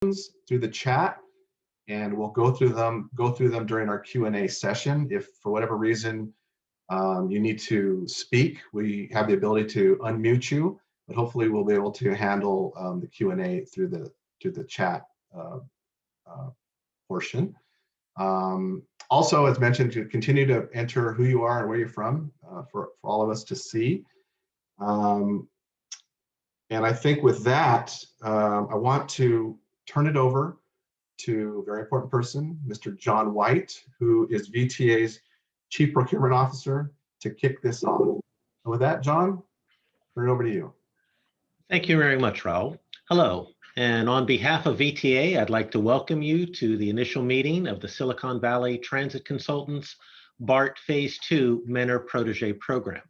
through the chat, and we'll go through them during our Q&A session. If for whatever reason you need to speak, we have the ability to unmute you, but hopefully we'll be able to handle the Q&A through the chat portion. Also, as mentioned, to continue to enter who you are and where you're from for all of us to see. And I think with that, I want to turn it over to a very important person, Mr. John White, who is VTA's Chief Procurement Officer, to kick this off. And with that, John, turn it over to you. Thank you very much, Raul. Hello, and on behalf of VTA, I'd like to welcome you to the initial meeting of the Silicon Valley Transit Consultants BART Phase 2 Mentor Protege Program.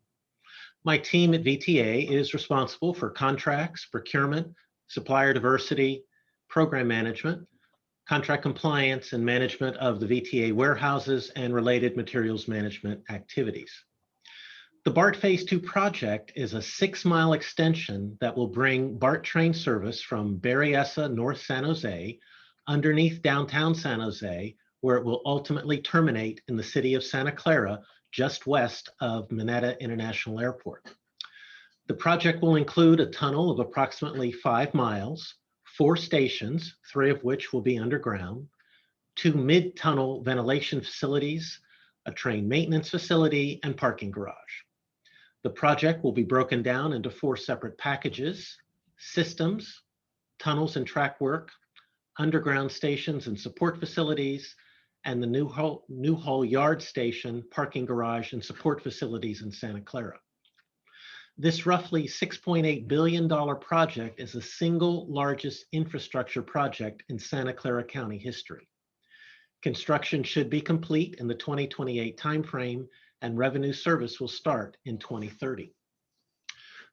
My team at VTA is responsible for contracts, procurement, supplier diversity, program management, contract compliance, and management of the VTA warehouses and related materials management activities. The BART Phase 2 project is a 6-mile extension that will bring BART train service from Berryessa, North San Jose, underneath downtown San Jose, where it will ultimately terminate in the city of Santa Clara, just west of Mineta International Airport. The project will include a tunnel of approximately 5 miles, 4 stations, 3 of which will be underground, 2 mid-tunnel ventilation facilities, a train maintenance facility, and parking garage. The project will be broken down into 4 separate packages: systems, tunnels and track work, underground stations and support facilities, and the Newhall Yard Station, parking garage, and support facilities in Santa Clara. This roughly $6.8 billion project is the single largest infrastructure project in Santa Clara County history. Construction should be complete in the 2028 timeframe, and revenue service will start in 2030.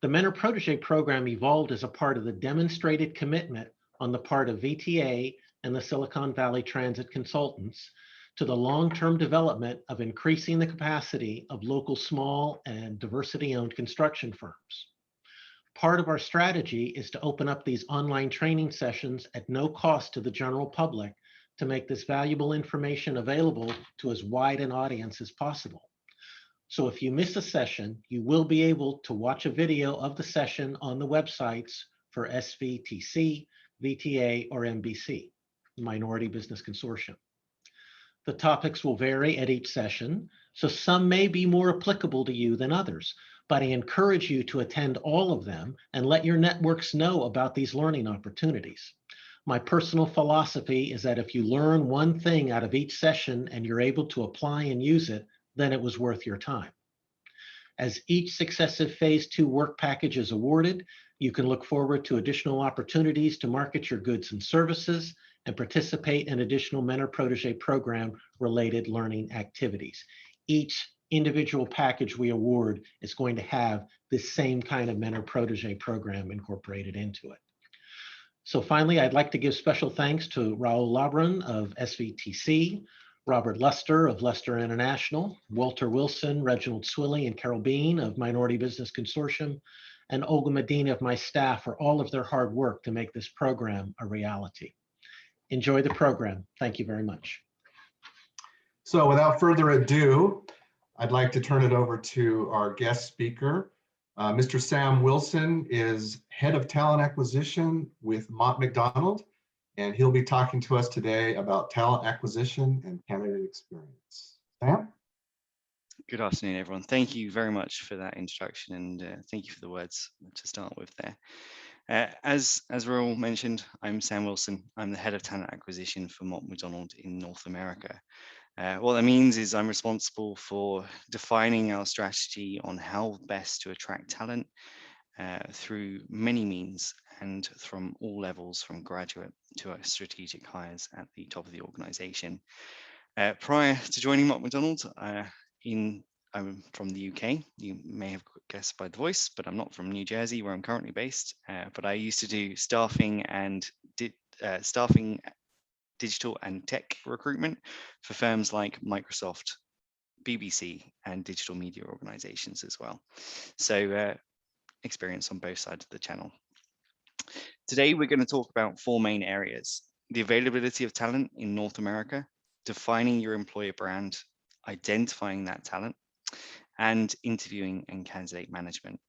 The Mentor Protege Program evolved as a part of the demonstrated commitment on the part of VTA and the Silicon Valley Transit Consultants to the long-term development of increasing the capacity of local small and diversity-owned construction firms. Part of our strategy is to open up these online training sessions at no cost to the general public to make this valuable information available to as wide an audience as possible. So if you miss a session, you will be able to watch a video of the session on the websites for SVTC, VTA, or MBC, Minority Business Consortium. The topics will vary at each session, so some may be more applicable to you than others, but I encourage you to attend all of them and let your networks know about these learning opportunities. My personal philosophy is that if you learn one thing out of each session and you're able to apply and use it, then it was worth your time. As each successive Phase 2 work package is awarded, you can look forward to additional opportunities to market your goods and services and participate in additional Mentor Protege Program related learning activities. Each individual package we award is going to have this same kind of Mentor Protege Program incorporated into it. So finally, I'd like to give special thanks to Raul Labran of SVTC, Robert Lester of Lester International, Walter Wilson, Reginald Swilley, and Carol Bean of Minority Business Consortium, and Olga Medina of my staff for all of their hard work to make this program a reality. Enjoy the program. Thank you very much. So without further ado, I'd like to turn it over to our guest speaker. Mr. Sam Wilson is Head of Talent Acquisition with Mott-MacDonald, and he'll be talking to us today about talent acquisition and candidate experience. Sam? Good afternoon, everyone. Thank you very much for that introduction, and thank you for the words to start with there. As Raul mentioned, I'm Sam Wilson. I'm the Head of Talent Acquisition for Mott-MacDonald in North America. What that means is I'm responsible for defining our strategy on how best to attract talent through many means and from all levels, from graduate to our strategic hires at the top of the organization. Prior to joining Mott-MacDonald, I'm from the UK. You may have guessed by the voice, but I'm not from New Jersey, where I'm currently based. But I used to do staffing, digital and tech recruitment for firms like Microsoft, BBC, and digital media organizations as well. So experience on both sides of the channel. Today, we're going to talk about 4 main areas: the availability of talent in North America, defining your employer brand, identifying that talent, and interviewing and candidate management.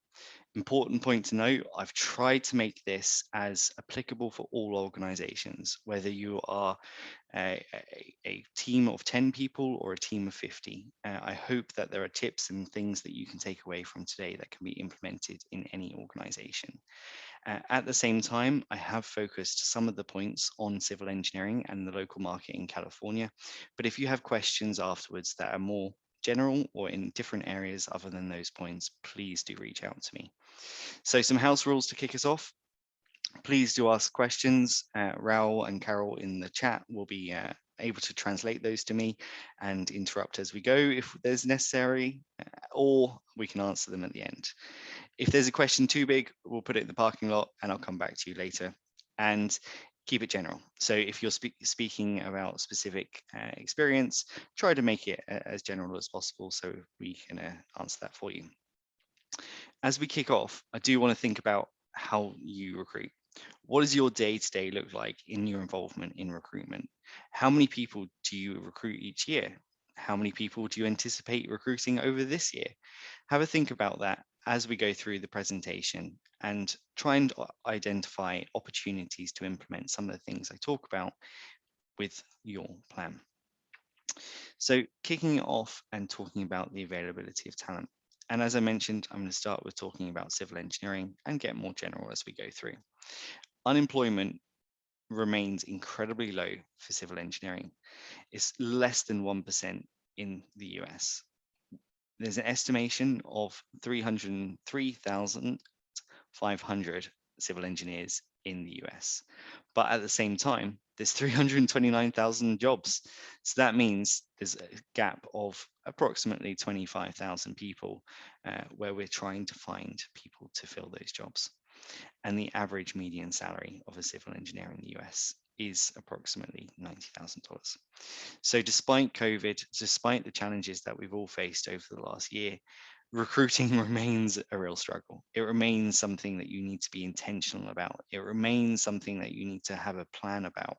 Important point to note, I've tried to make this as applicable for all organizations, whether you are a team of 10 people or a team of 50. I hope that there are tips and things that you can take away from today that can be implemented in any organization. At the same time, I have focused some of the points on civil engineering and the local market in California. But if you have questions afterwards that are more general or in different areas other than those points, please do reach out to me. So some house rules to kick us off. Please do ask questions. Raoul and Carol in the chat will be able to translate those to me and interrupt as we go if there's necessary, or we can answer them at the end. If there's a question too big, we'll put it in the parking lot and I'll come back to you later. And keep it general. So if you're speaking about specific experience, try to make it as general as possible so we can answer that for you. As we kick off, I do want to think about how you recruit. What does your day-to-day look like in your involvement in recruitment? How many people do you recruit each year? How many people do you anticipate recruiting over this year? Have a think about that as we go through the presentation and try and identify opportunities to implement some of the things I talk about with your plan. So kicking it off and talking about the availability of talent. And as I mentioned, I'm going to start with talking about civil engineering and get more general as we go through. Unemployment remains incredibly low for civil engineering. It's less than 1% in the US. There's an estimation of 303,500 civil engineers in the US. But at the same time, there's 329,000 jobs. So that means there's a gap of approximately 25,000 people where we're trying to find people to fill those jobs. And the average median salary of a civil engineer in the US is approximately $90,000. So despite COVID, despite the challenges that we've all faced over the last year, recruiting remains a real struggle. It remains something that you need to be intentional about. It remains something that you need to have a plan about,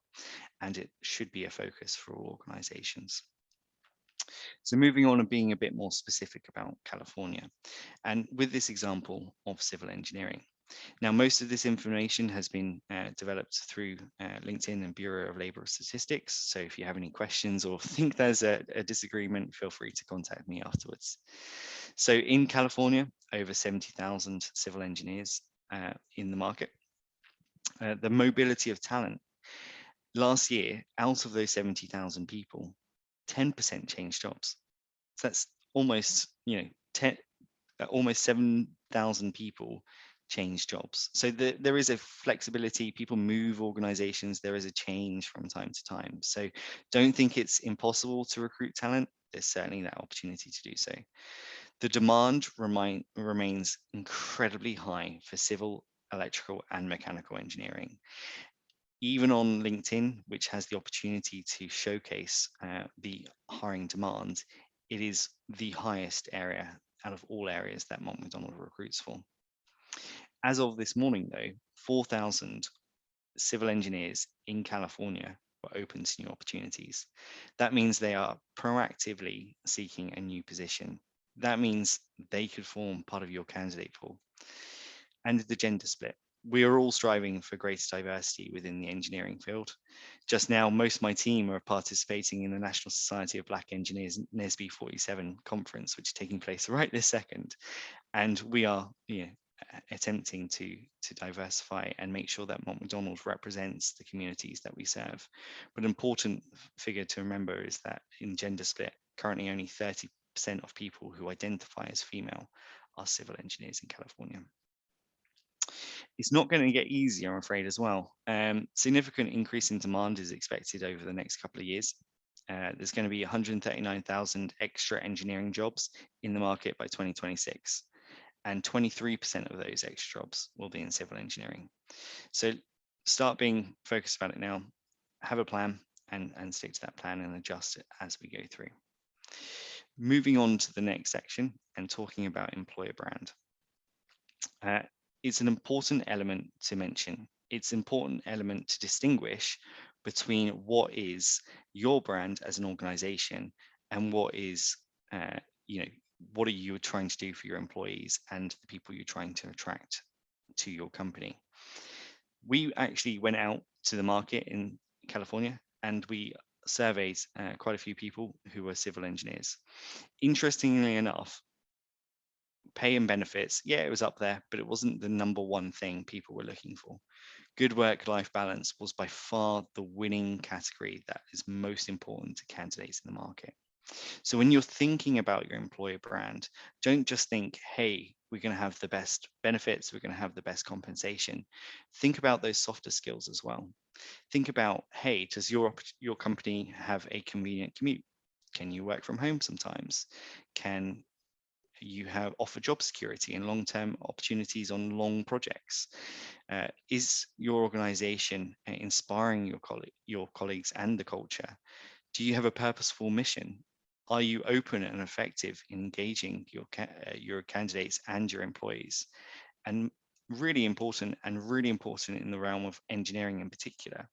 and it should be a focus for all organizations. So moving on and being a bit more specific about California, and with this example of civil engineering. Now, most of this information has been developed through LinkedIn and Bureau of Labor Statistics. So if you have any questions or think there's a disagreement, feel free to contact me afterwards. So in California, over 70,000 civil engineers in the market. The mobility of talent. Last year, out of those 70,000 people, 10% changed jobs. So that's almost, almost 7,000 people change jobs. So there is a flexibility. People move organizations. There is a change from time to time. So don't think it's impossible to recruit talent. There's certainly that opportunity to do so. The demand remains incredibly high for civil, electrical, and mechanical engineering. Even on LinkedIn, which has the opportunity to showcase the hiring demand, it is the highest area out of all areas that Mott-MacDonald recruits for. As of this morning, though, 4,000 civil engineers in California were open to new opportunities. That means they are proactively seeking a new position. That means they could form part of your candidate pool. And the gender split. We are all striving for greater diversity within the engineering field. Just now, most of my team are participating in the National Society of Black Engineers NSB 47 conference, which is taking place right this second. And we are attempting to diversify and make sure that Mott-MacDonald represents the communities that we serve. But an important figure to remember is that in gender split, currently only 30% of people who identify as female are civil engineers in California. It's not going to get easier, I'm afraid, as well. Significant increase in demand is expected over the next couple of years. There's going to be 139,000 extra engineering jobs in the market by 2026. And 23% of those extra jobs will be in civil engineering. So start being focused about it now, have a plan and stick to that plan and adjust it as we go through. Moving on to the next section and talking about employer brand. It's an important element to mention it's an important element to distinguish between what is your brand as an organization and what is, you know, what are you trying to do for your employees and the people you're trying to attract to your company. We actually went out to the market in California and we surveyed quite a few people who were civil engineers. Interestingly enough, pay and benefits, yeah, it was up there, but it wasn't the number one thing people were looking for. Good work-life balance was by far the winning category that is most important to candidates in the market. So when you're thinking about your employer brand, don't just think, hey, we're going to have the best benefits, we're going to have the best compensation. Think about those softer skills as well. Think about, hey, does your company have a convenient commute? Can you work from home sometimes? Can you have offer job security and long-term opportunities on long projects? Is your organization inspiring your colleagues and the culture? Do you have a purposeful mission? Are you open and effective in engaging your candidates and your employees? And really important in the realm of engineering in particular,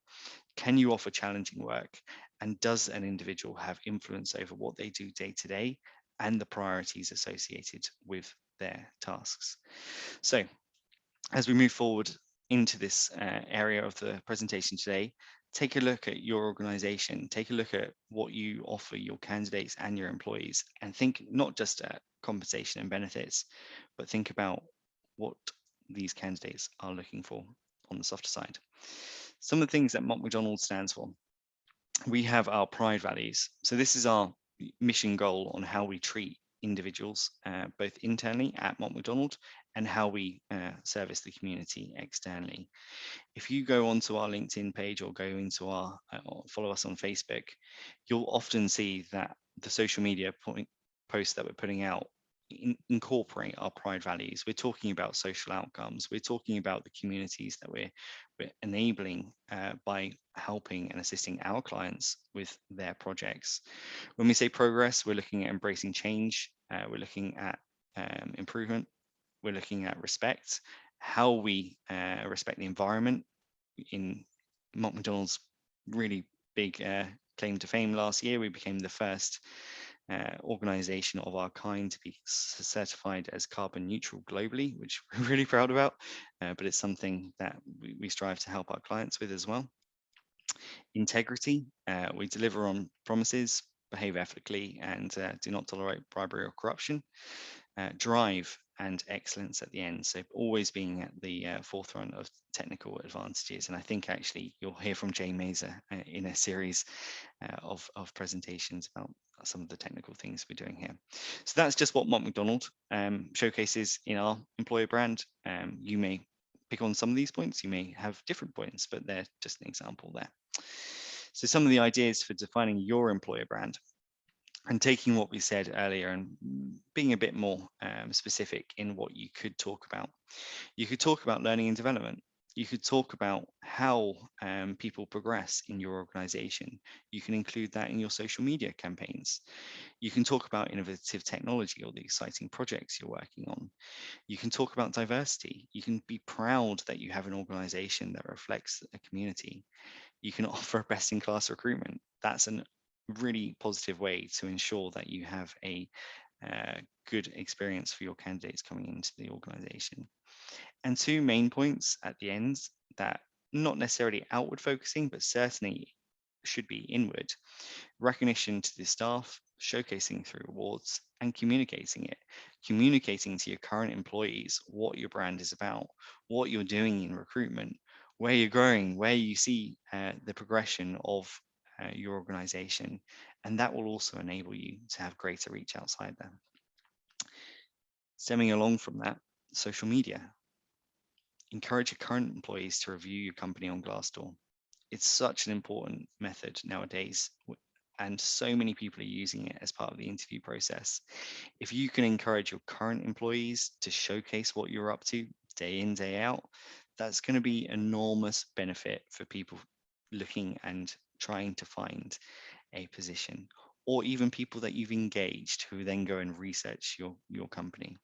can you offer challenging work? And does an individual have influence over what they do day to day and the priorities associated with their tasks? So as we move forward into this area of the presentation today, take a look at your organization, take a look at what you offer your candidates and your employees, and think not just at compensation and benefits, but think about what these candidates are looking for on the softer side. Some of the things that Mott-MacDonald stands for. We have our pride values. So this is our mission goal on how we treat individuals, both internally at Mott-MacDonald and how we service the community externally. If you go onto our LinkedIn page or go into our or follow us on Facebook, you'll often see that the social media posts that we're putting out incorporate our pride values. We're talking about social outcomes. We're talking about the communities that we're enabling by helping and assisting our clients with their projects. When we say progress, we're looking at embracing change. We're looking at improvement. We're looking at respect, how we respect the environment. In Mott-MacDonald's really big claim to fame last year, we became the first organization of our kind to be certified as carbon neutral globally, which we're really proud about, but it's something that we strive to help our clients with as well. Integrity, we deliver on promises, behave ethically, and do not tolerate bribery or corruption. Drive and excellence at the end, so always being at the forefront of technical advantages. And I think actually you'll hear from Jay Mazer in a series of presentations about some of the technical things we're doing here. So that's just what Mott-MacDonald showcases in our employer brand. You may pick on some of these points, you may have different points, but they're just an example there. So some of the ideas for defining your employer brand, and taking what we said earlier and being a bit more specific in what you could talk about. You could talk about learning and development. You could talk about how people progress in your organization. You can include that in your social media campaigns. You can talk about innovative technology or the exciting projects you're working on. You can talk about diversity. You can be proud that you have an organization that reflects a community. You can offer best-in-class recruitment. That's a really positive way to ensure that you have a good experience for your candidates coming into the organization. And two main points at the end that not necessarily outward focusing, but certainly should be inward. Recognition to the staff, showcasing through awards, and communicating it. Communicating to your current employees what your brand is about, what you're doing in recruitment, where you're growing, where you see the progression of your organization, and that will also enable you to have greater reach outside them. Stemming along from that, social media. Encourage your current employees to review your company on Glassdoor. It's such an important method nowadays, and so many people are using it as part of the interview process. If you can encourage your current employees to showcase what you're up to day in, day out, that's going to be enormous benefit for people looking and trying to find a position, or even people that you've engaged who then go and research your company.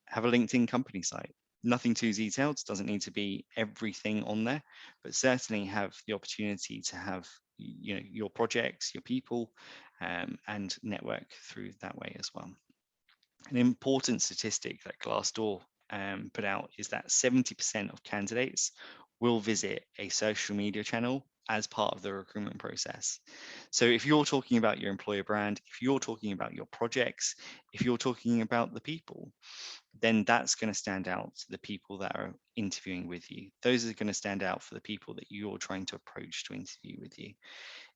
Have a LinkedIn company site. Nothing too detailed, doesn't need to be everything on there, but certainly have the opportunity to have your projects, your people, and network through that way as well. An important statistic that Glassdoor put out is that 70% of candidates will visit a social media channel as part of the recruitment process. So if you're talking about your employer brand, if you're talking about your projects, if you're talking about the people, then that's going to stand out to the people that are interviewing with you. Those are going to stand out for the people that you're trying to approach to interview with you.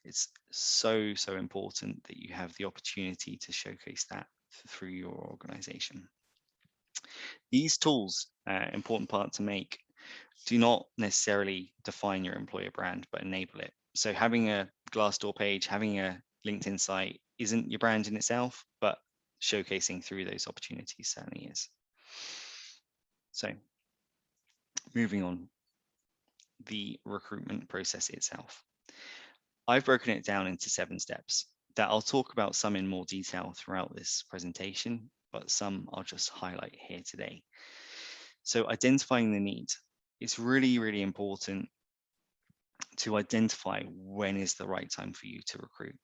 It's so important that you have the opportunity to showcase that through your organization. These tools, important part to make, do not necessarily define your employer brand, but enable it. So having a Glassdoor page, having a LinkedIn site isn't your brand in itself, but showcasing through those opportunities certainly is. So moving on, the recruitment process itself. I've broken it down into 7 steps that I'll talk about some in more detail throughout this presentation, but some I'll just highlight here today. So identifying the need. It's really important to identify when is the right time for you to recruit.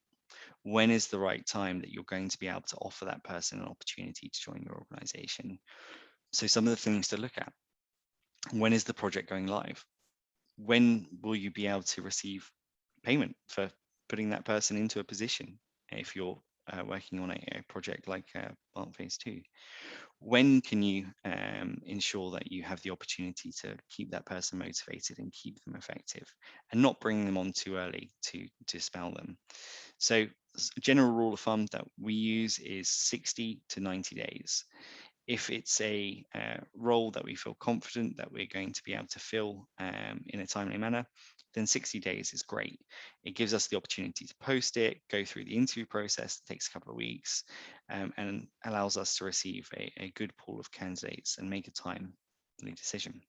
When is the right time that you're going to be able to offer that person an opportunity to join your organization? So some of the things to look at. When is the project going live? When will you be able to receive payment for putting that person into a position if you're working on a project like BART Phase 2? When can you ensure that you have the opportunity to keep that person motivated and keep them effective and not bring them on too early to dispel them? So a general rule of thumb that we use is 60 to 90 days. If it's a role that we feel confident that we're going to be able to fill in a timely manner, then 60 days is great. It gives us the opportunity to post it, go through the interview process, it takes a couple of weeks, and allows us to receive a good pool of candidates and make a timely decision.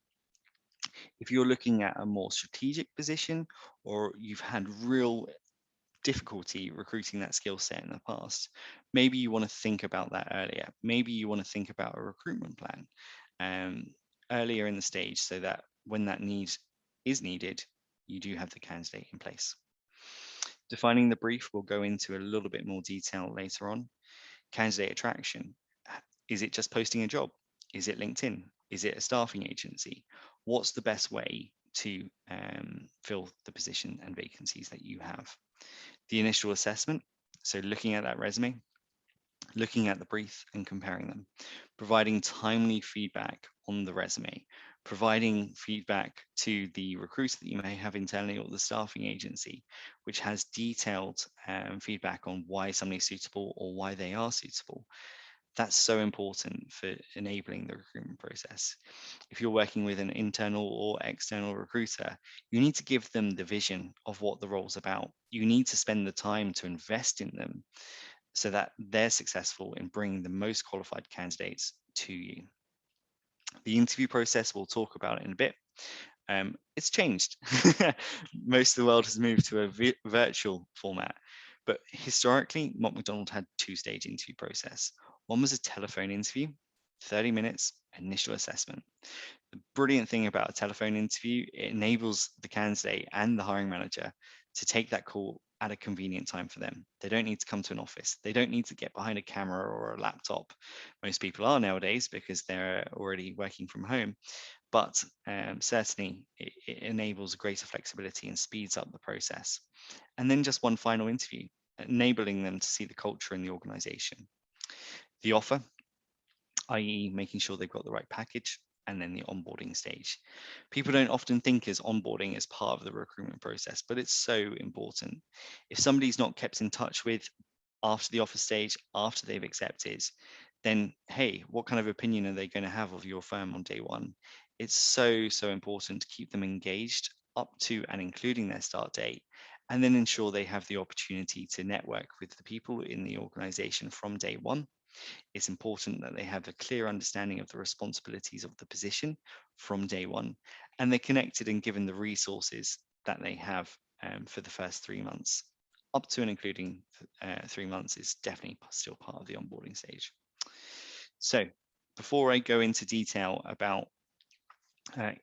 If you're looking at a more strategic position, or you've had real difficulty recruiting that skill set in the past, maybe you want to think about that earlier. Maybe you want to think about a recruitment plan earlier in the stage, so that when that need is needed, you do have the candidate in place. Defining the brief, we'll go into a little bit more detail later on. Candidate attraction. Is it just posting a job? Is it LinkedIn? Is it a staffing agency? What's the best way to fill the position and vacancies that you have? The initial assessment, so looking at that resume, looking at the brief and comparing them, providing timely feedback on the resume, providing feedback to the recruiter that you may have internally or the staffing agency, which has detailed feedback on why somebody's suitable or why they are suitable. That's so important for enabling the recruitment process. If you're working with an internal or external recruiter, you need to give them the vision of what the role's about. You need to spend the time to invest in them so that they're successful in bringing the most qualified candidates to you. The interview process, we'll talk about it in a bit. It's changed. Most of the world has moved to a virtual format, but historically, Mott-MacDonald had 2-stage interview process. One was a telephone interview, 30 minutes, initial assessment. The brilliant thing about a telephone interview, it enables the candidate and the hiring manager to take that call at a convenient time for them. They don't need to come to an office. They don't need to get behind a camera or a laptop. Most people are nowadays because they're already working from home. But certainly it enables greater flexibility and speeds up the process. And then just one final interview, enabling them to see the culture in the organization. The offer, i.e. making sure they've got the right package, and then the onboarding stage. People don't often think as onboarding as part of the recruitment process, but it's so important. If somebody's not kept in touch with after the offer stage, after they've accepted, then hey, what kind of opinion are they going to have of your firm on day one? It's so important to keep them engaged up to and including their start date, and then ensure they have the opportunity to network with the people in the organization from day one. It's important that they have a clear understanding of the responsibilities of the position from day one, and they're connected and given the resources that they have for the first 3 months. Up to and including 3 months is definitely still part of the onboarding stage. So before I go into detail about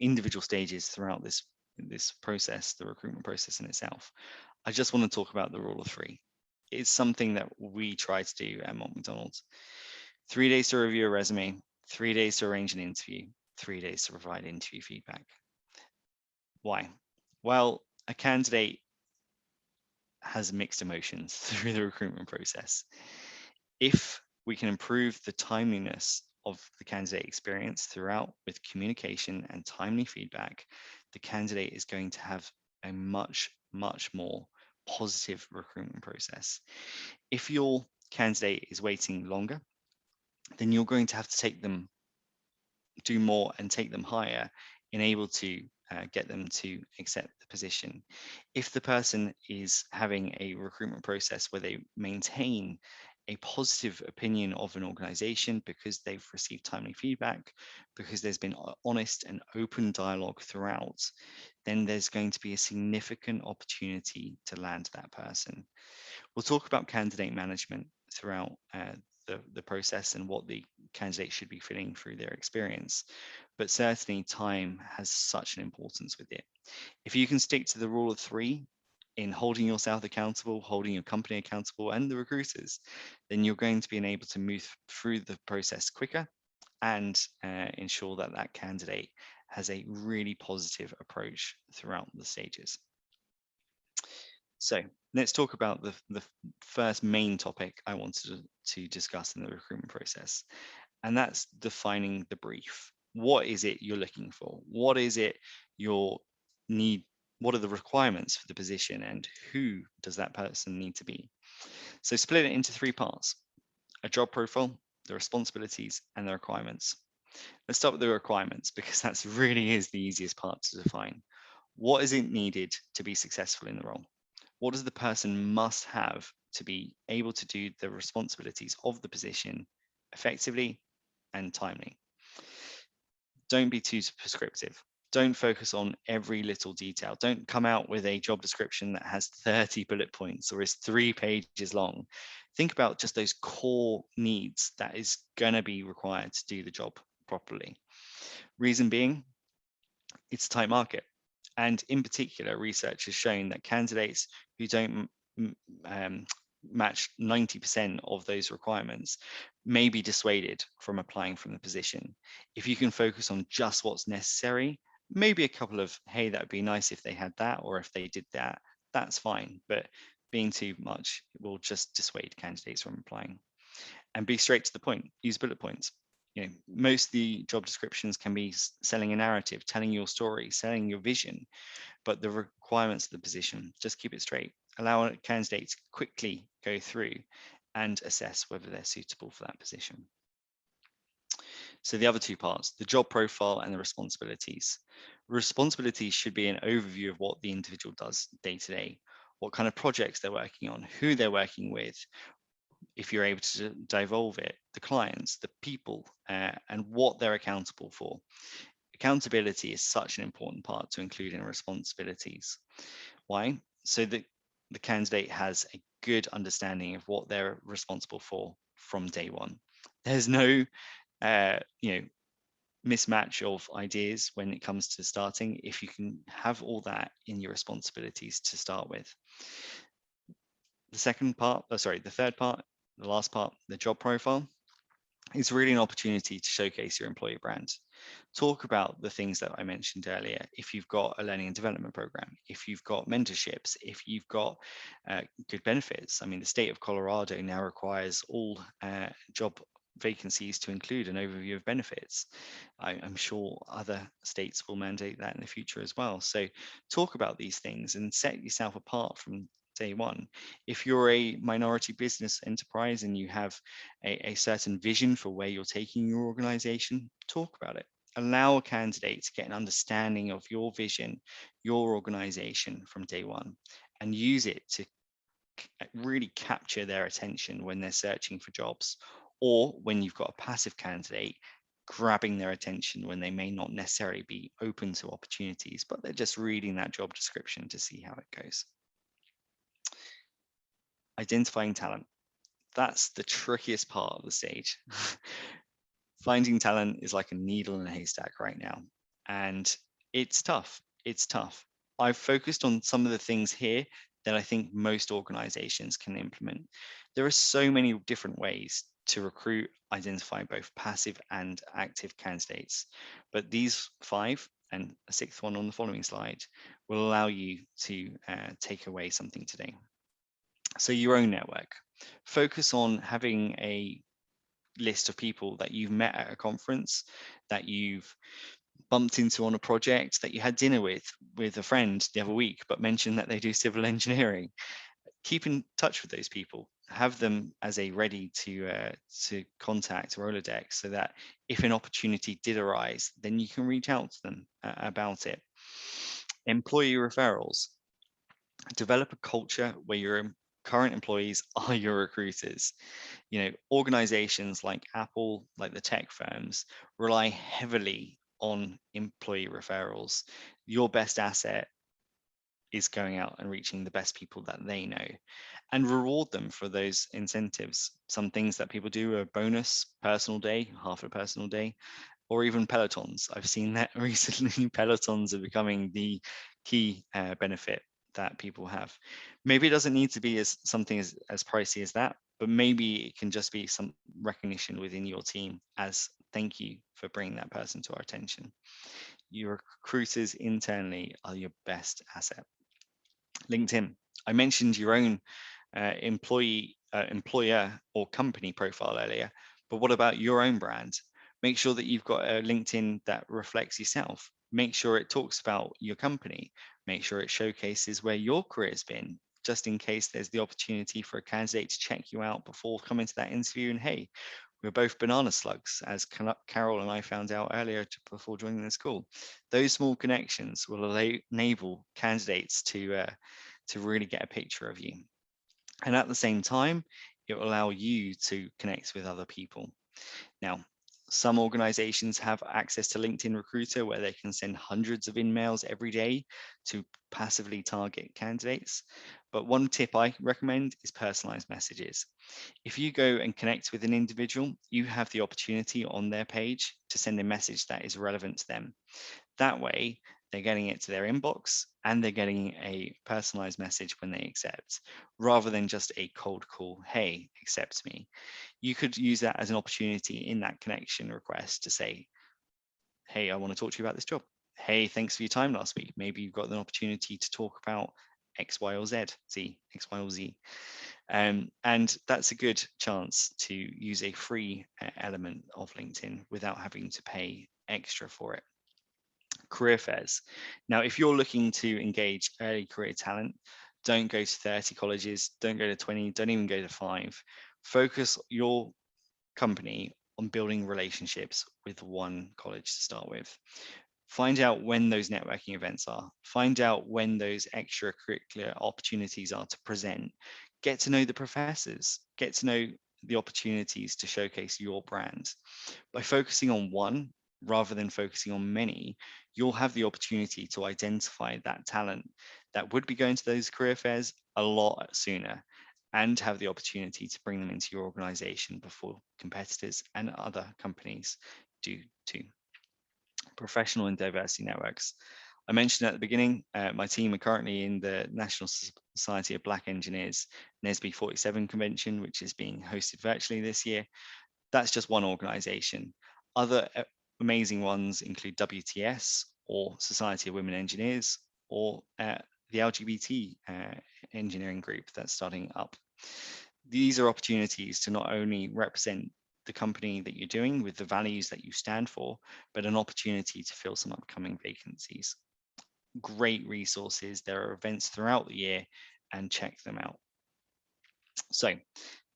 individual stages throughout this process, the recruitment process in itself. I just want to talk about the rule of three. It's something that we try to do at Mott-MacDonald. 3 days to review a resume, 3 days to arrange an interview, 3 days to provide interview feedback. Why? Well, a candidate has mixed emotions through the recruitment process. If we can improve the timeliness of the candidate experience throughout with communication and timely feedback, the candidate is going to have a much more positive recruitment process. If your candidate is waiting longer, then you're going to have to do more and take them higher in able to get them to accept the position. If the person is having a recruitment process where they maintain a positive opinion of an organization because they've received timely feedback, because there's been honest and open dialogue throughout, then there's going to be a significant opportunity to land that person. We'll talk about candidate management throughout the process and what the candidate should be feeling through their experience. But certainly time has such an importance with it. If you can stick to the rule of three in holding yourself accountable, holding your company accountable and the recruiters, then you're going to be able to move through the process quicker and ensure that that candidate has a really positive approach throughout the stages. So let's talk about the first main topic I wanted to discuss in the recruitment process, and that's defining the brief. What is it you're looking for? What is it you need? What are the requirements for the position, and who does that person need to be? So split it into three parts: a job profile, the responsibilities, and the requirements. Let's start with the requirements because that's really is the easiest part to define. What is it needed to be successful in the role? What does the person must have to be able to do the responsibilities of the position effectively and timely? Don't be too prescriptive. Don't focus on every little detail. Don't come out with a job description that has 30 bullet points or is 3 pages long. Think about just those core needs that is going to be required to do the job properly. Reason being, it's a tight market. And in particular, research has shown that candidates who don't match 90% of those requirements may be dissuaded from applying from the position. If you can focus on just what's necessary, maybe a couple of, hey, that would be nice if they had that, or if they did that, that's fine. But being too much will just dissuade candidates from applying. And be straight to the point, use bullet points. You know, most of the job descriptions can be selling a narrative, telling your story, selling your vision, but the requirements of the position, just keep it straight. Allow a candidate to quickly go through and assess whether they're suitable for that position. So the other two parts, the job profile and the responsibilities. Responsibilities should be an overview of what the individual does day to day, what kind of projects they're working on, who they're working with, if you're able to divulge it, the clients, the people, and what they're accountable for. Accountability is such an important part to include in responsibilities. Why? So that the candidate has a good understanding of what they're responsible for from day one. There's no, mismatch of ideas when it comes to starting if you can have all that in your responsibilities to start with. The third part, the last part, the job profile, is really an opportunity to showcase your employer brand. Talk about the things that I mentioned earlier. If you've got a learning and development program, if you've got mentorships, if you've got good benefits. I mean, the state of Colorado now requires all job vacancies to include an overview of benefits. I'm sure other states will mandate that in the future as well. So talk about these things and set yourself apart from day one. If you're a minority business enterprise and you have a certain vision for where you're taking your organization, talk about it. Allow a candidate to get an understanding of your vision, your organization from day one, and use it to really capture their attention when they're searching for jobs, or when you've got a passive candidate grabbing their attention when they may not necessarily be open to opportunities, but they're just reading that job description to see how it goes. Identifying talent. That's the trickiest part of the stage. Finding talent is like a needle in a haystack right now. and it's tough. It's tough. I've focused on some of the things here that I think most organizations can implement. There are so many different ways to recruit, identify both passive and active candidates, but these 5 and a 6th one on the following slide will allow you to take away something today. So your own network. Focus on having a list of people that you've met at a conference, that you've bumped into on a project, that you had dinner with a friend the other week, but mentioned that they do civil engineering. Keep in touch with those people. Have them as a ready to contact Rolodex, so that if an opportunity did arise, then you can reach out to them about it. Employee referrals. Develop a culture where your current employees are your recruiters. Organizations like Apple, like the tech firms, rely heavily on employee referrals. Your best asset is going out and reaching the best people that they know, and reward them for those incentives. Some things that people do are bonus, personal day, half a personal day, or even pelotons. I've seen that recently. Pelotons are becoming the key benefit that people have. Maybe it doesn't need to be something as pricey as that, but maybe it can just be some recognition within your team as thank you for bringing that person to our attention. Your recruiters internally are your best asset. LinkedIn. I mentioned your own employer or company profile earlier, but what about your own brand? Make sure that you've got a LinkedIn that reflects yourself. Make sure it talks about your company. Make sure it showcases where your career's been, just in case there's the opportunity for a candidate to check you out before coming to that interview. And hey, we're both banana slugs, as Carol and I found out earlier before joining this call. Those small connections will enable candidates to really get a picture of you. And at the same time, it will allow you to connect with other people. Now, some organizations have access to LinkedIn Recruiter where they can send hundreds of emails every day to passively target candidates. But one tip I recommend is personalized messages. If you go and connect with an individual, you have the opportunity on their page to send a message that is relevant to them. That way, they're getting it to their inbox and they're getting a personalized message when they accept, rather than just a cold call, hey, accept me. You could use that as an opportunity in that connection request to say, hey, I want to talk to you about this job. Hey, thanks for your time last week. Maybe you've got an opportunity to talk about X, Y, or Z, X, Y, or Z. And that's a good chance to use a free element of LinkedIn without having to pay extra for it. Career fairs. Now, if you're looking to engage early career talent, don't go to 30 colleges, don't go to 20, don't even go to 5. Focus your company on building relationships with one college to start with. Find out when those networking events are. Find out when those extracurricular opportunities are to present. Get to know the professors. Get to know the opportunities to showcase your brand. By focusing on one rather than focusing on many, you'll have the opportunity to identify that talent that would be going to those career fairs a lot sooner, and have the opportunity to bring them into your organization before competitors and other companies do too. Professional and diversity networks. I mentioned at the beginning, my team are currently in the National Society of Black Engineers NSBE 47 convention, which is being hosted virtually this year. That's just one organization. Other amazing ones include WTS, or Society of Women Engineers, or the LGBT engineering group that's starting up. These are opportunities to not only represent the company that you're doing with the values that you stand for, but an opportunity to fill some upcoming vacancies. Great resources. There are events throughout the year, and check them out. So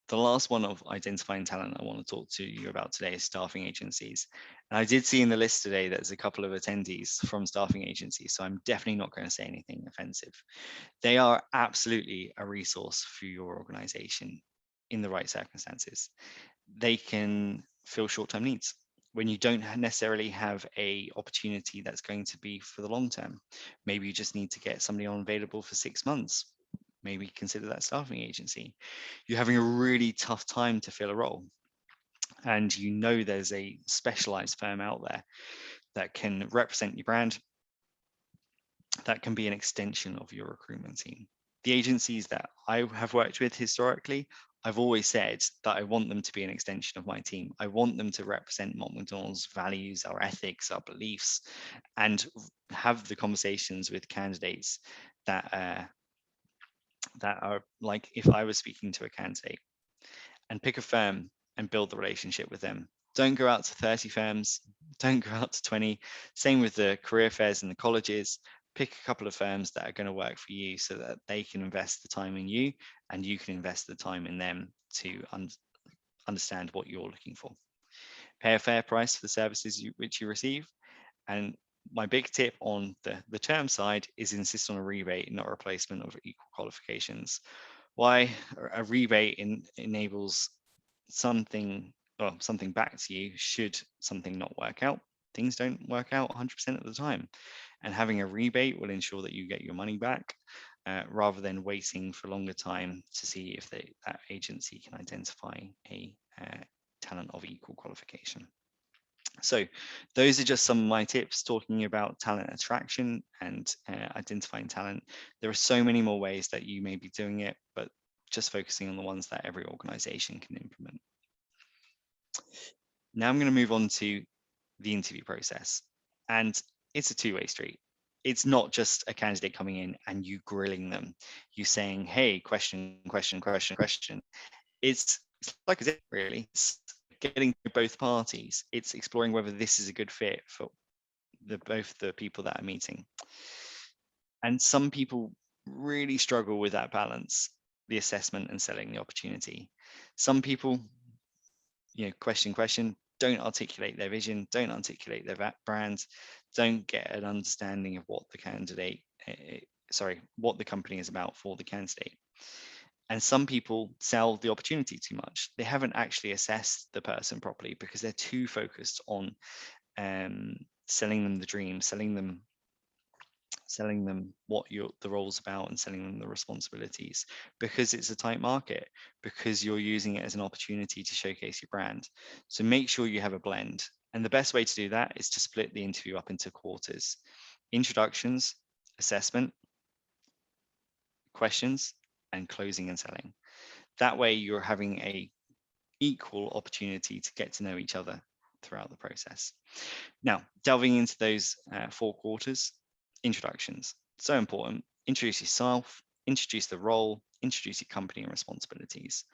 the last one of identifying talent I want to talk to you about today is staffing agencies. And I did see in the list today there's a couple of attendees from staffing agencies, so I'm definitely not going to say anything offensive. They are absolutely a resource for your organization in the right circumstances. They can fill short-term needs when you don't necessarily have a opportunity that's going to be for the long term. Maybe you just need to get somebody on available for 6 months. Maybe consider that staffing agency. You're having a really tough time to fill a role, and you know there's a specialized firm out there. that can represent your brand, that can be an extension of your recruitment team. The agencies that I have worked with historically, I've always said that I want them to be an extension of my team. I want them to represent Mott-MacDonald's values, our ethics, our beliefs, and have the conversations with candidates that are like if I was speaking to a candidate, and pick a firm and build the relationship with them. Don't go out to 30 firms, don't go out to 20. Same with the career fairs and the colleges. Pick a couple of firms that are going to work for you so that they can invest the time in you and you can invest the time in them to understand what you're looking for. Pay a fair price for the services which you receive. And my big tip on the term side is insist on a rebate, not a replacement of equal qualifications. Why? A rebate enables something back to you should something not work out. Things don't work out 100% of the time. And having a rebate will ensure that you get your money back rather than waiting for a longer time to see if that agency can identify a talent of equal qualification. So those are just some of my tips talking about talent attraction and identifying talent. There are so many more ways that you may be doing it, but just focusing on the ones that every organization can implement. Now I'm going to move on to the interview process, and it's a two-way street. It's not just a candidate coming in and you grilling them, you saying, hey, question. It's like it really. It's getting to both parties. It's exploring whether this is a good fit for both the people that are meeting. And some people really struggle with that balance, the assessment and selling the opportunity. Some people, question, don't articulate their vision, don't articulate their brand, don't get an understanding of what the what the company is about for the candidate. And some people sell the opportunity too much. They haven't actually assessed the person properly because they're too focused on selling them the dream, selling them what the role's about and selling them the responsibilities, because it's a tight market, because you're using it as an opportunity to showcase your brand. So make sure you have a blend. And the best way to do that is to split the interview up into quarters: introductions, assessment, questions, and closing and selling. That way you're having a equal opportunity to get to know each other throughout the process. Now, delving into those 4 quarters, introductions, so important. Introduce yourself, introduce the role, introduce your company and responsibilities.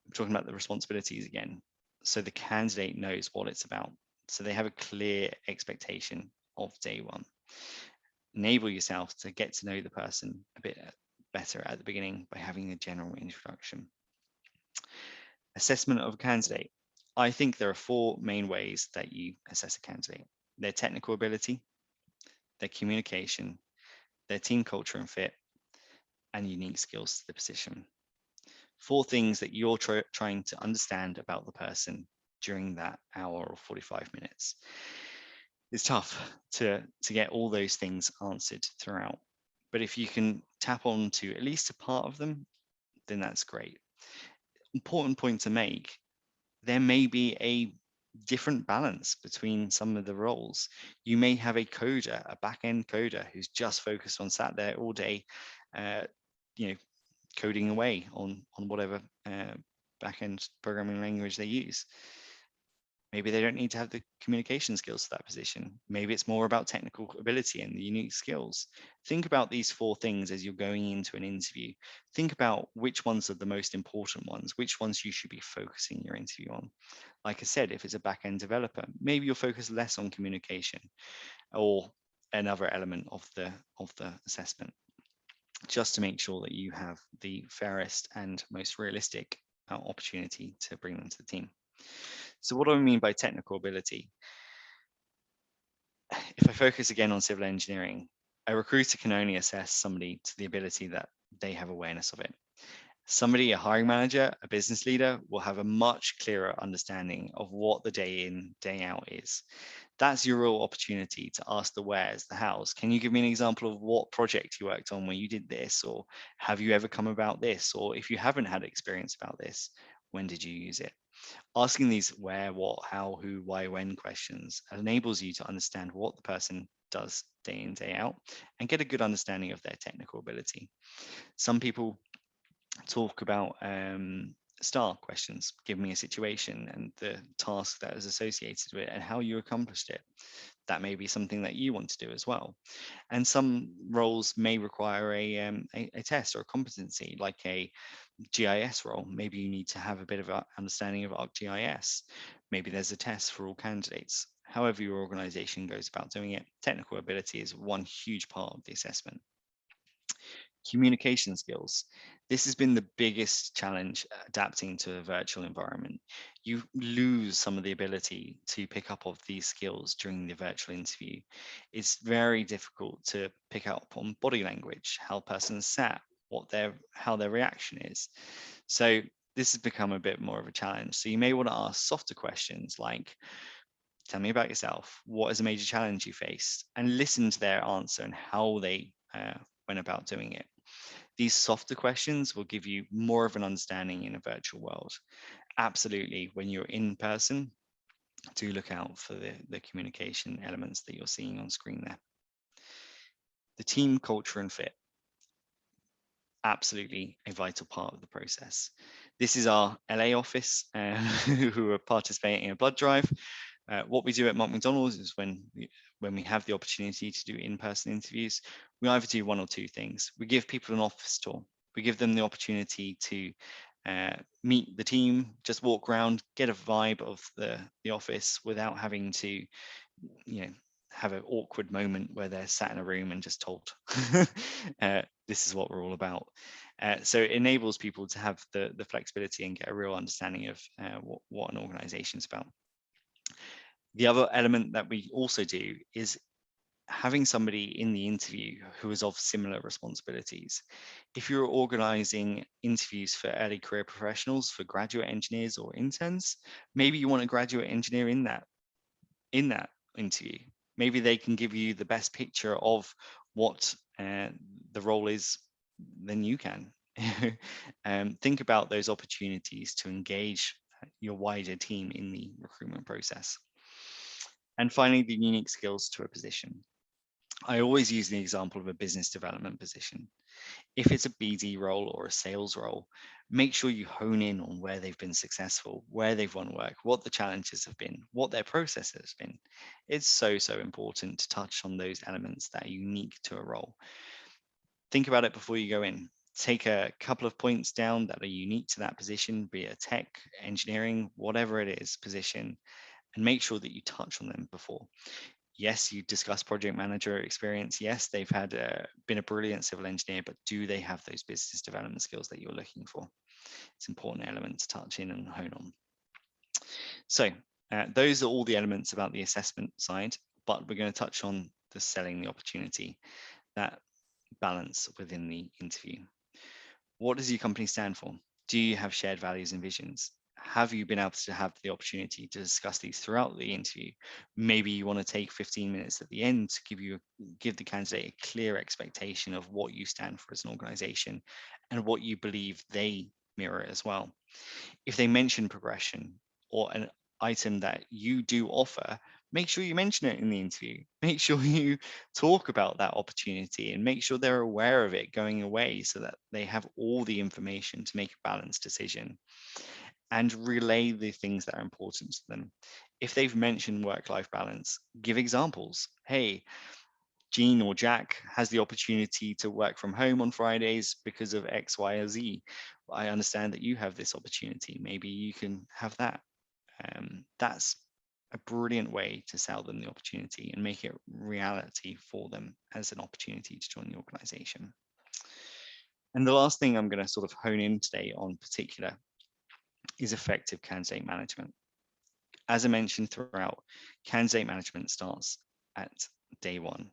I'm talking about the responsibilities again, so the candidate knows what it's about, so they have a clear expectation of day one. Enable yourself to get to know the person a bit better at the beginning by having a general introduction. Assessment of a candidate. I think there are 4 main ways that you assess a candidate: their technical ability, their communication, their team culture and fit, and unique skills to the position. 4 things that you're trying to understand about the person during that hour or 45 minutes. It's tough to get all those things answered throughout, but if you can tap on to at least a part of them, then that's great. Important point to make: there may be a different balance between some of the roles. You may have a coder, a back-end coder, who's just focused on sat there all day, coding away on whatever back-end programming language they use. Maybe they don't need to have the communication skills for that position. Maybe it's more about technical ability and the unique skills. Think about these 4 things as you're going into an interview. Think about which ones are the most important ones, which ones you should be focusing your interview on. Like I said, if it's a back-end developer, maybe you'll focus less on communication or another element of the assessment, just to make sure that you have the fairest and most realistic opportunity to bring them to the team. So what do I mean by technical ability? If I focus again on civil engineering, a recruiter can only assess somebody to the ability that they have awareness of it. Somebody, a hiring manager, a business leader, will have a much clearer understanding of what the day in, day out is. That's your real opportunity to ask the wheres, the hows. Can you give me an example of what project you worked on when you did this? Or have you ever come about this? Or if you haven't had experience about this, when did you use it? Asking these where, what, how, who, why, when questions enables you to understand what the person does day in, day out, and get a good understanding of their technical ability. Some people talk about STAR questions: give me a situation and the task that is associated with it and how you accomplished it. That may be something that you want to do as well. And some roles may require a test or a competency, like a GIS role. Maybe you need to have a bit of an understanding of ArcGIS. Maybe there's a test for all candidates. However your organization goes about doing it, technical ability is one huge part of the assessment. Communication skills. This has been the biggest challenge adapting to a virtual environment. You lose some of the ability to pick up of these skills during the virtual interview. It's very difficult to pick up on body language, how persons sat, how their reaction is. So this has become a bit more of a challenge. So you may want to ask softer questions like, tell me about yourself. What is a major challenge you faced? And listen to their answer and how they went about doing it. These softer questions will give you more of an understanding in a virtual world. Absolutely, when you're in person, do look out for the communication elements that you're seeing on screen there. The team culture and fit. Absolutely a vital part of the process. This is our LA office who are participating in a blood drive. What we do at Mott-MacDonald's is when we have the opportunity to do in-person interviews, we either do one or two things. We give people an office tour. We give them the opportunity to meet the team, just walk around, get a vibe of the office without having to, have an awkward moment where they're sat in a room and just told, this is what we're all about. So it enables people to have the flexibility and get a real understanding of what an organization is about. The other element that we also do is having somebody in the interview who is of similar responsibilities. If you're organizing interviews for early career professionals, for graduate engineers or interns, maybe you want a graduate engineer in that interview. Maybe they can give you the best picture of what the role is than you can. Think about those opportunities to engage your wider team in the recruitment process. And finally, the unique skills to a position. I always use the example of a business development position. If it's a BD role or a sales role, make sure you hone in on where they've been successful, where they've won work, what the challenges have been, what their process has been. It's so important to touch on those elements that are unique to a role. Think about it before you go in. Take a couple of points down that are unique to that position, be it a tech, engineering, whatever it is, position, and make sure that you touch on them before. Yes, you discuss project manager experience. Yes, they've been a brilliant civil engineer, but do they have those business development skills that you're looking for? It's an important element to touch in and hone on. So those are all the elements about the assessment side, but we're going to touch on the selling the opportunity, that balance within the interview. What does your company stand for? Do you have shared values and visions? Have you been able to have the opportunity to discuss these throughout the interview? Maybe you want to take 15 minutes at the end to give the candidate a clear expectation of what you stand for as an organization and what you believe they mirror as well. If they mention progression or an item that you do offer, make sure you mention it in the interview. Make sure you talk about that opportunity and make sure they're aware of it going away so that they have all the information to make a balanced decision. And relay the things that are important to them. If they've mentioned work-life balance, give examples. Hey, Jean or Jack has the opportunity to work from home on Fridays because of X, Y, or Z. I understand that you have this opportunity. Maybe you can have that. That's a brilliant way to sell them the opportunity and make it reality for them as an opportunity to join the organization. And the last thing I'm going to sort of hone in today on particular is effective candidate management. As I mentioned throughout, candidate management starts at day one.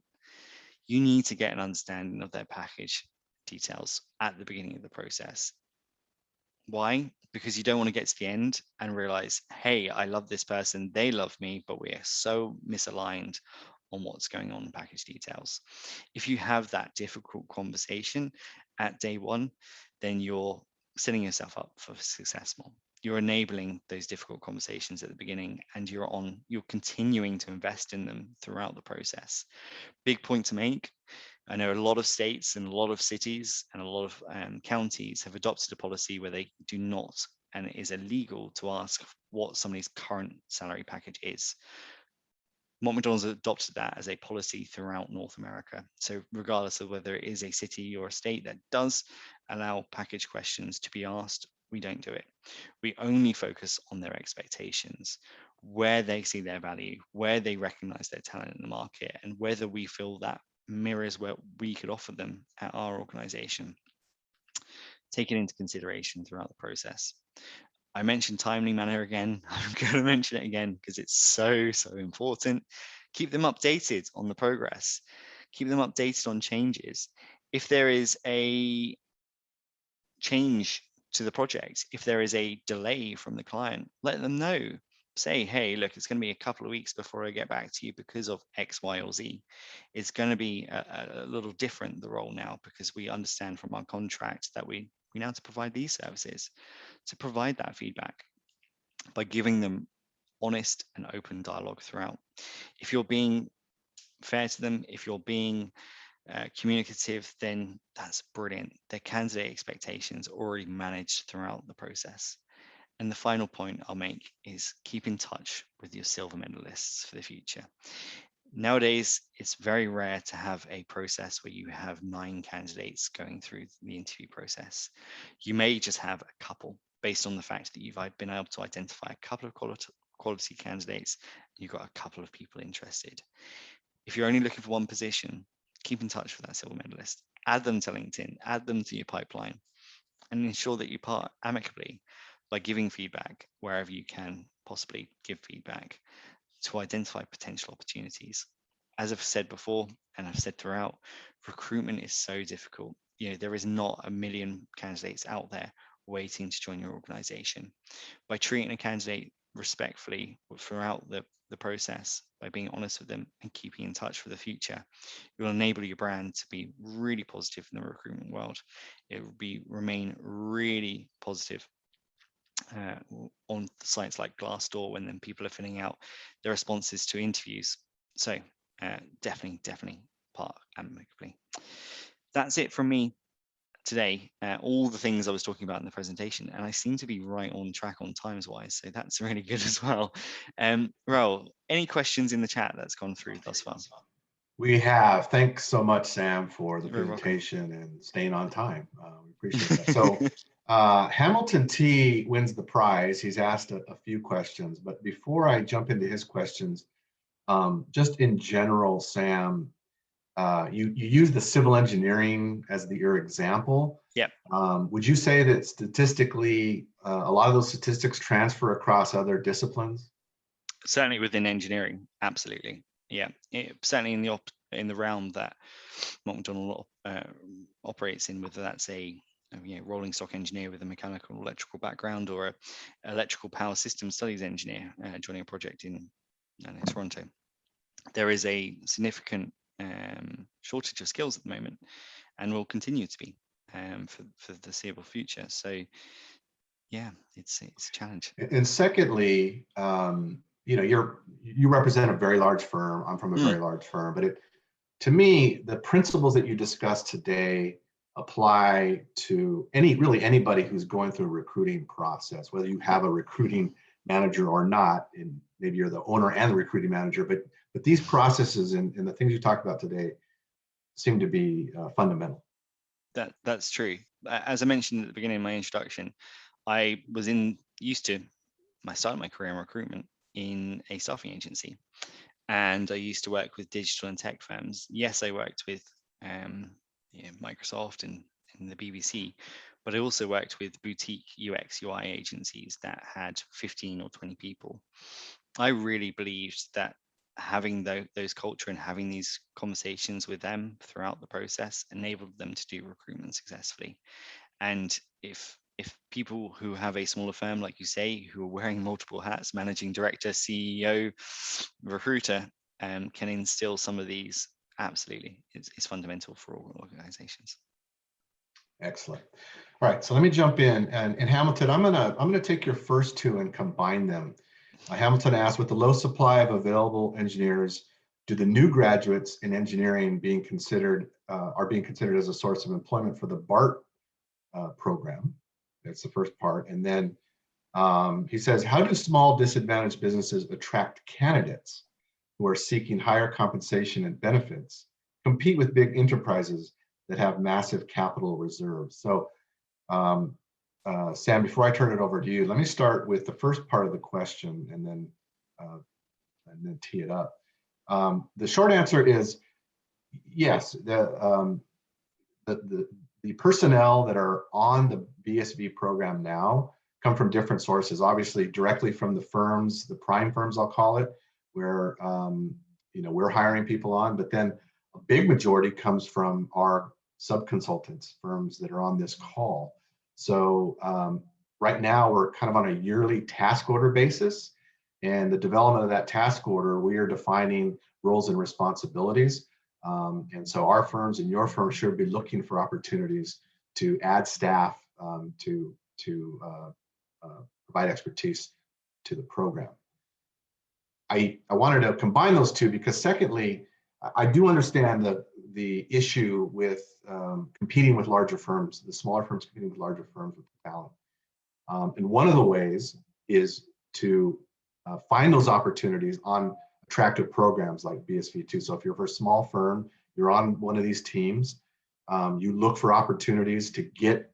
You need to get an understanding of their package details at the beginning of the process. Why? Because you don't want to get to the end and realize, hey, I love this person, they love me, but we are so misaligned on what's going on in package details. If you have that difficult conversation at day one, then you're setting yourself up for success more. you're enabling those difficult conversations at the beginning, and you're continuing to invest in them throughout the process. Big point to make. I know a lot of states and a lot of cities and a lot of counties have adopted a policy where they do not, and it is illegal to ask what somebody's current salary package is. Mott-MacDonald's adopted that as a policy throughout North America. So regardless of whether it is a city or a state that does allow package questions to be asked, we don't do it. We only focus on their expectations, where they see their value, where they recognize their talent in the market, and whether we feel that mirrors what we could offer them at our organization. Take it into consideration throughout the process. I mentioned timely manner again. I'm going to mention it again because it's so important. Keep them updated on the progress. Keep them updated on changes. If there is a change to the project, if there is a delay from the client, let them know. Say, hey, look, it's going to be a couple of weeks before I get back to you because of X, Y, or Z. It's going to be a little different, the role now, because we understand from our contract that we now have to provide these services. To provide that feedback by giving them honest and open dialogue throughout. If you're being fair to them, if you're being communicative, then that's brilliant. Their candidate expectations already managed throughout the process. And the final point I'll make is keep in touch with your silver medalists for the future. Nowadays, it's very rare to have a process where you have 9 candidates going through the interview process. You may just have a couple based on the fact that you've been able to identify a couple of quality candidates, and you've got a couple of people interested. If you're only looking for one position, keep in touch with that silver medalist. Add them to LinkedIn, add them to your pipeline, and ensure that you part amicably by giving feedback wherever you can possibly give feedback to identify potential opportunities. As I've said before, and I've said throughout, recruitment is so difficult. There is not a million candidates out there waiting to join your organization. By treating a candidate respectfully throughout the process, by being honest with them and keeping in touch for the future, you'll enable your brand to be really positive in the recruitment world. It will remain really positive on sites like Glassdoor when then people are filling out their responses to interviews. So definitely part amicably. That's it from me today. All the things I was talking about in the presentation, and I seem to be right on track on times wise, so that's really good as well. Raul, any questions in the chat that's gone through thus far? We have. Thanks so much, Sam, for the You're presentation and staying on time. We appreciate that. So Hamilton T wins the prize. He's asked a few questions, but before I jump into his questions, just in general, Sam, you use the civil engineering as your example. Yep. Would you say that statistically, a lot of those statistics transfer across other disciplines? Certainly within engineering, absolutely. Yeah, certainly in the realm that Mott-MacDonald operates in, whether that's a rolling stock engineer with a mechanical or electrical background, or an electrical power system studies engineer joining a project in Toronto. There is a significant shortage of skills at the moment, and will continue to be for the foreseeable future. So yeah, it's a challenge. And secondly, you represent a very large firm. I'm from a very large firm, but to me, the principles that you discussed today apply to really anybody who's going through a recruiting process, whether you have a recruiting manager or not, and maybe you're the owner and the recruiting manager, but these processes and the things you talked about today seem to be fundamental. That's true. As I mentioned at the beginning of my introduction, I started my career in recruitment in a staffing agency, and I used to work with digital and tech firms. Yes, I worked with Microsoft and the BBC, but I also worked with boutique UX UI agencies that had 15 or 20 people. I really believed that having those culture and having these conversations with them throughout the process enabled them to do recruitment successfully. And if people who have a smaller firm, like you say, who are wearing multiple hats, managing director, CEO, recruiter, can instill some of these, absolutely, it's fundamental for all organizations. Excellent. All right, so let me jump in. And Hamilton, I'm gonna take your first two and combine them. Hamilton asked, with the low supply of available engineers, do the new graduates in engineering are being considered as a source of employment for the BART program? That's the first part. And then he says, how do small disadvantaged businesses attract candidates who are seeking higher compensation and benefits, compete with big enterprises that have massive capital reserves? So Sam, before I turn it over to you, let me start with the first part of the question and then tee it up. The short answer is yes. The personnel that are on the BSV program now come from different sources. Obviously, directly from the firms, the prime firms, I'll call it, where we're hiring people on. But then a big majority comes from our sub-consultants, firms that are on this call. So right now we're kind of on a yearly task order basis, and the development of that task order, we are defining roles and responsibilities. And so our firms and your firm should be looking for opportunities to add staff to provide expertise to the program. I wanted to combine those two because secondly, I do understand the issue with competing with larger firms, the smaller firms competing with larger firms with talent. And one of the ways is to find those opportunities on attractive programs like BSV2. So if you're a small firm, you're on one of these teams, you look for opportunities to get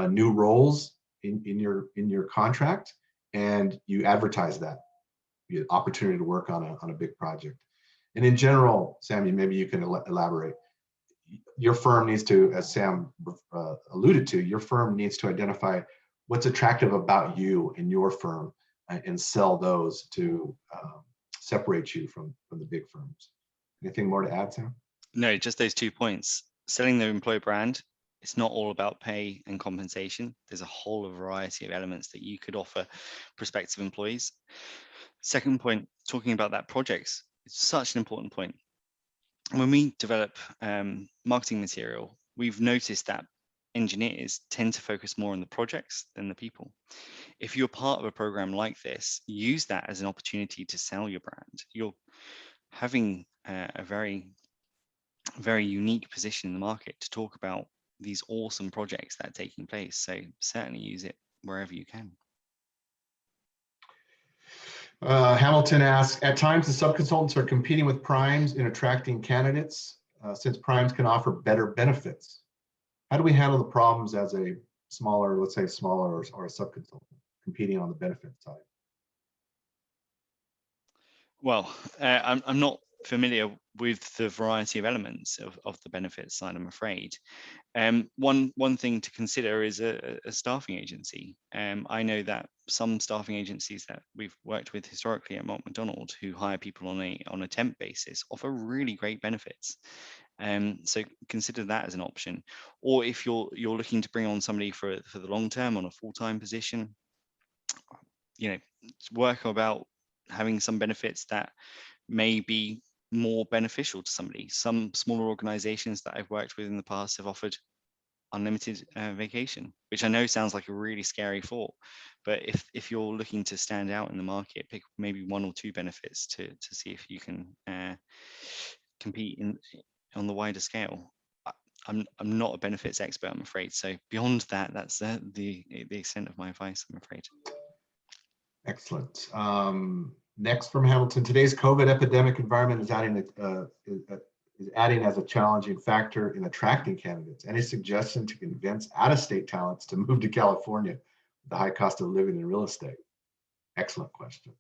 new roles in your contract, and you advertise that the opportunity to work on a big project. And in general, Sam, maybe you can elaborate. Your firm needs to, as Sam alluded to, your firm needs to identify what's attractive about you and your firm and sell those to separate you from the big firms. Anything more to add, Sam? No, just those 2 points. Selling the employer brand, it's not all about pay and compensation. There's a whole variety of elements that you could offer prospective employees. Second point, talking about that projects, it's such an important point. When we develop marketing material, we've noticed that engineers tend to focus more on the projects than the people. If you're part of a program like this, use that as an opportunity to sell your brand. You're having a very, very unique position in the market to talk about these awesome projects that are taking place. So certainly use it wherever you can. Hamilton asks, at times the sub-consultants are competing with primes in attracting candidates since primes can offer better benefits. How do we handle the problems as a smaller, let's say smaller or a sub-consultant competing on the benefit side? Well, I'm not familiar with the variety of elements of the benefits side, I'm afraid. One thing to consider is a staffing agency. I know that some staffing agencies that we've worked with historically at Mott-MacDonald who hire people on a temp basis offer really great benefits. So consider that as an option. Or if you're looking to bring on somebody for the long term on a full-time position, work about having some benefits that may be more beneficial to somebody. Some smaller organizations that I've worked with in the past have offered unlimited vacation, which I know sounds like a really scary thought, but if you're looking to stand out in the market, pick maybe 1 or 2 benefits to see if you can compete on the wider scale. I'm not a benefits expert, I'm afraid. So beyond that, that's the extent of my advice, I'm afraid. Excellent. Next from Hamilton, today's COVID epidemic environment is adding as a challenging factor in attracting candidates. Any suggestion to convince out-of-state talents to move to California with the high cost of living and real estate? Excellent question.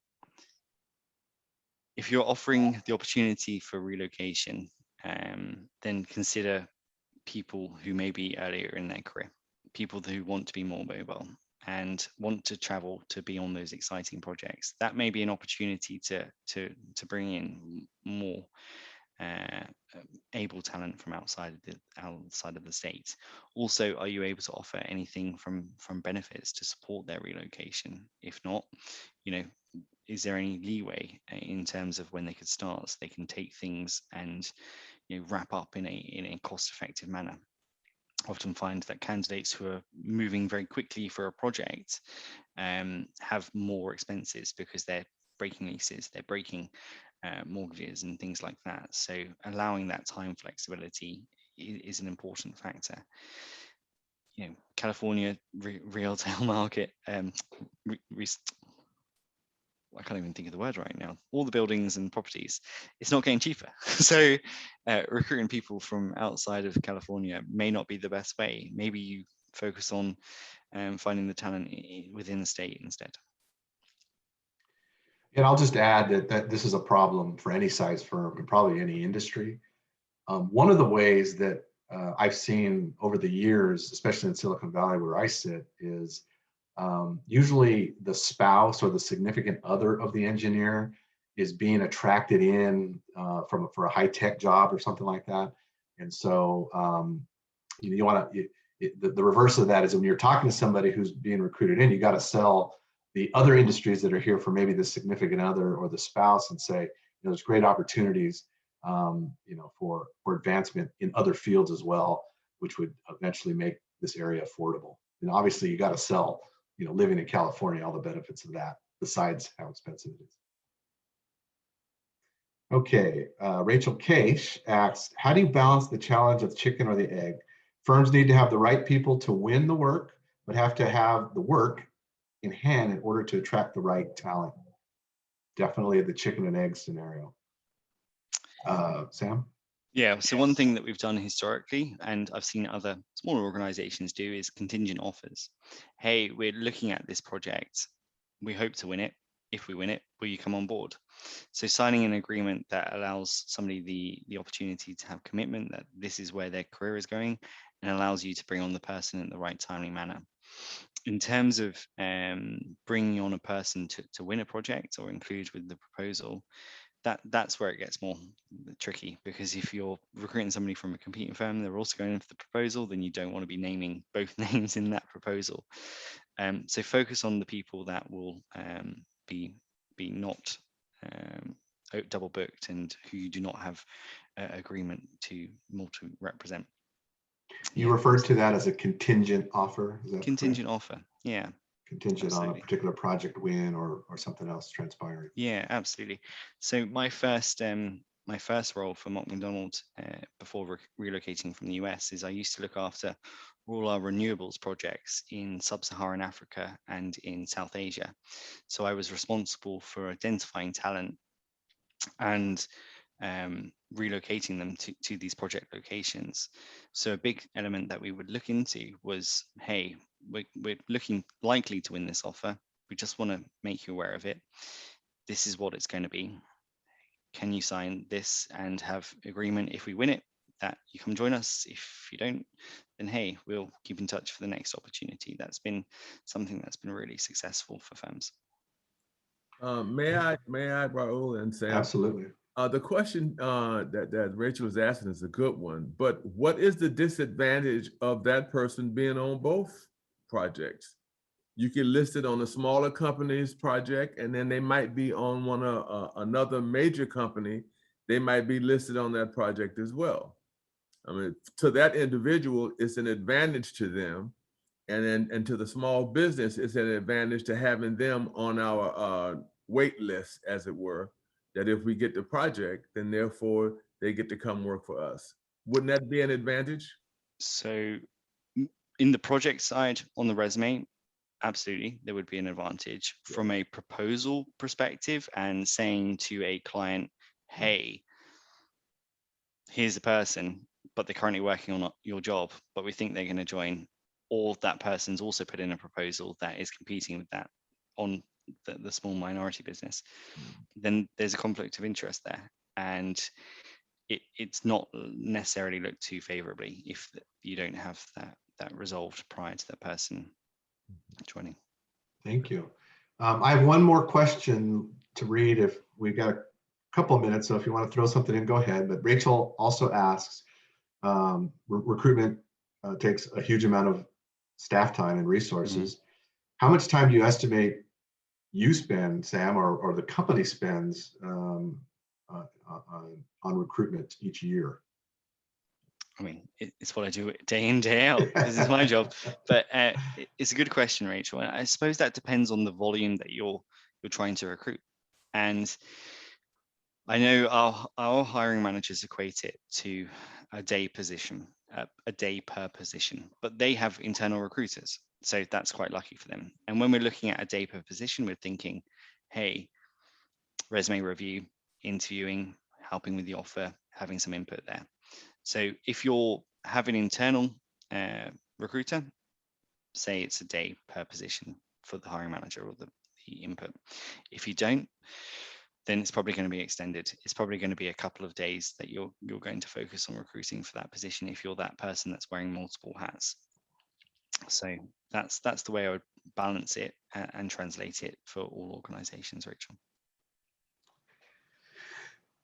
If you're offering the opportunity for relocation, then consider people who may be earlier in their career, people who want to be more mobile and want to travel to be on those exciting projects. That may be an opportunity to bring in more able talent from outside of the state. Also, are you able to offer anything from benefits to support their relocation? If not, is there any leeway in terms of when they could start so they can take things and wrap up in a cost-effective manner? often find that candidates who are moving very quickly for a project have more expenses because they're breaking leases, they're breaking mortgages and things like that. So allowing that time flexibility is an important factor. You know, California retail market, I can't even think of the word right now. All the buildings and properties, it's not getting cheaper. So recruiting people from outside of California may not be the best way. Maybe you focus on finding the talent within the state instead. And I'll just add that this is a problem for any size firm and probably any industry. One of the ways that I've seen over the years, especially in Silicon Valley where I sit, is usually the spouse or the significant other of the engineer is being attracted in for a high-tech job or something like that. And so you want to, the reverse of that is when you're talking to somebody who's being recruited in, you got to sell the other industries that are here for maybe the significant other or the spouse and say, there's great opportunities for advancement in other fields as well, which would eventually make this area affordable. And obviously you got to sell, living in California, all the benefits of that, besides how expensive it is. Okay, Rachel Case asks, how do you balance the challenge of the chicken or the egg? Firms need to have the right people to win the work, but have to have the work in hand in order to attract the right talent. Definitely the chicken and egg scenario. Sam? Yeah, so one thing that we've done historically, and I've seen other smaller organizations do, is contingent offers. Hey, we're looking at this project. We hope to win it. If we win it, will you come on board? So signing an agreement that allows somebody the opportunity to have commitment that this is where their career is going and allows you to bring on the person in the right timely manner. In terms of bringing on a person to win a project or include with the proposal, that's where it gets more tricky, because if you're recruiting somebody from a competing firm, they're also going in for the proposal, then you don't want to be naming both names in that proposal. So focus on the people that will be not double booked and who you do not have agreement to represent. You referred to that as a contingent offer. Is that contingent correct? Offer, yeah. Contingent Absolutely. On a particular project win or something else transpiring. Yeah, absolutely. So my first role for Mott-MacDonald before relocating from the US is I used to look after all our renewables projects in sub-Saharan Africa and in South Asia. So I was responsible for identifying talent and relocating them to these project locations. So a big element that we would look into was, hey, we're looking likely to win this offer. We just want to make you aware of it. This is what it's going to be. Can you sign this and have agreement if we win it that you come join us? If you don't, then hey, we'll keep in touch for the next opportunity. That's been something that's been really successful for firms. May I, Raul and Sam? Absolutely. The question that Rachel is asking is a good one, but what is the disadvantage of that person being on both projects? You can list it on a smaller company's project, and then they might be on another major company. They might be listed on that project as well. I mean, to that individual, it's an advantage to them. And to the small business, it's an advantage to having them on our wait list, as it were, that if we get the project, then therefore they get to come work for us. Wouldn't that be an advantage? So in the project side on the resume, absolutely, there would be an advantage. From a proposal perspective and saying to a client, hey, here's a person, but they're currently working on your job, but we think they're going to join, or that person's also put in a proposal that is competing with that on the small minority business, then there's a conflict of interest there. And it's not necessarily looked too favorably if you don't have that resolved prior to that person joining. Thank you. I have one more question to read if we've got a couple of minutes, so if you want to throw something in, go ahead. But Rachel also asks, recruitment takes a huge amount of staff time and resources. Mm-hmm. How much time do you estimate you spend, Sam, or the company spends on recruitment each year? I mean, it's what I do day in, day out. This is my job. But it's a good question, Rachel. And I suppose that depends on the volume that you're trying to recruit. And I know our hiring managers equate it to a day position, a day per position, but they have internal recruiters. So that's quite lucky for them. And when we're looking at a day per position, we're thinking, hey, resume review, interviewing, helping with the offer, having some input there. So if you're having an internal recruiter, say it's a day per position for the hiring manager or the input. If you don't, then it's probably going to be extended. It's probably going to be a couple of days that you're going to focus on recruiting for that position if you're that person that's wearing multiple hats. So that's the way I would balance it and translate it for all organizations, Rachel.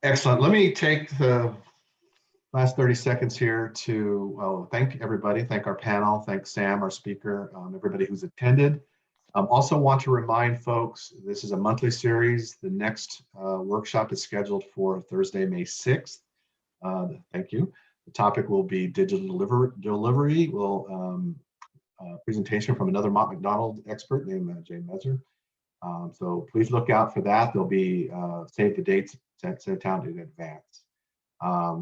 Excellent. Let me take the last 30 seconds here to thank everybody, thank our panel, thank Sam, our speaker, everybody who's attended. Also want to remind folks, this is a monthly series. The next workshop is scheduled for Thursday, May 6th. Thank you. The topic will be digital delivery. Presentation from another Mott-MacDonald expert named Jay Messer. So please look out for that. There'll be save the dates sent out in advance.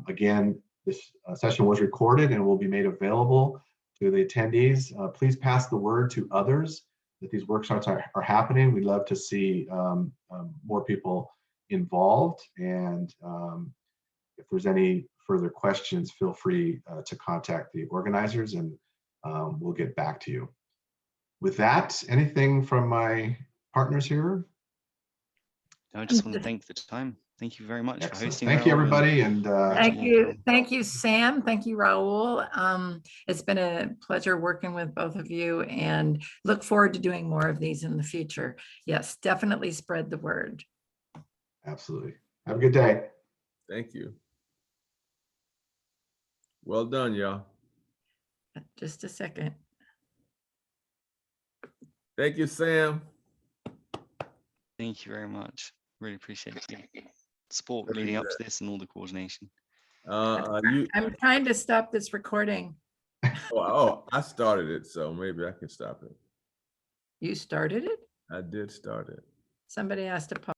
Again, this session was recorded and will be made available to the attendees. Please pass the word to others that these workshops are happening. We'd love to see more people involved. And if there's any further questions, feel free to contact the organizers and we'll get back to you. With that, anything from my partners here? I just want to thank the time. Thank you very much for hosting. Thank you, Raul, everybody. And thank you, Sam. Thank you, Raul. It's been a pleasure working with both of you and look forward to doing more of these in the future. Yes, definitely spread the word. Absolutely. Have a good day. Thank you. Well done, y'all. Just a second. Thank you, Sam. Thank you very much. Really appreciate it. Support leading up to this and all the coordination. I'm trying to stop this recording. Oh, I started it, so maybe I can stop it. You started it? I did start it. Somebody asked to pause.